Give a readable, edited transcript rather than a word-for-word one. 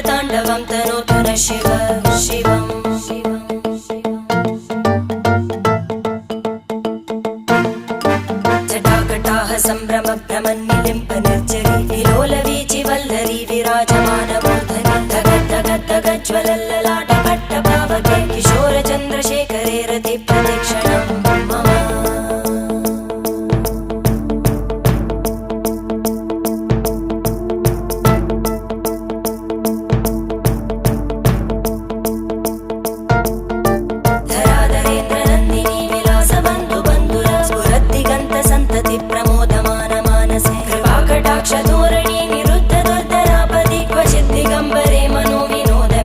ताण्डवं तनोतु न शिव शिवम् जटाकटाः सम्भ्रम भ्रमन्निलिम्प निर्जरी विलोलवीचि वल्लरी विराजमानमूर्धनि धगद्धगद्धगज्ज्वलल्ललाट पट्टपावके किशोरचन्द्रशेखरे रति प्रदक्षिणं मम प्रमोदमान मानसे कृपाकटाक्षधोरणी निरुद्ध दुर्धरापदि क्वचित् दिगम्बरे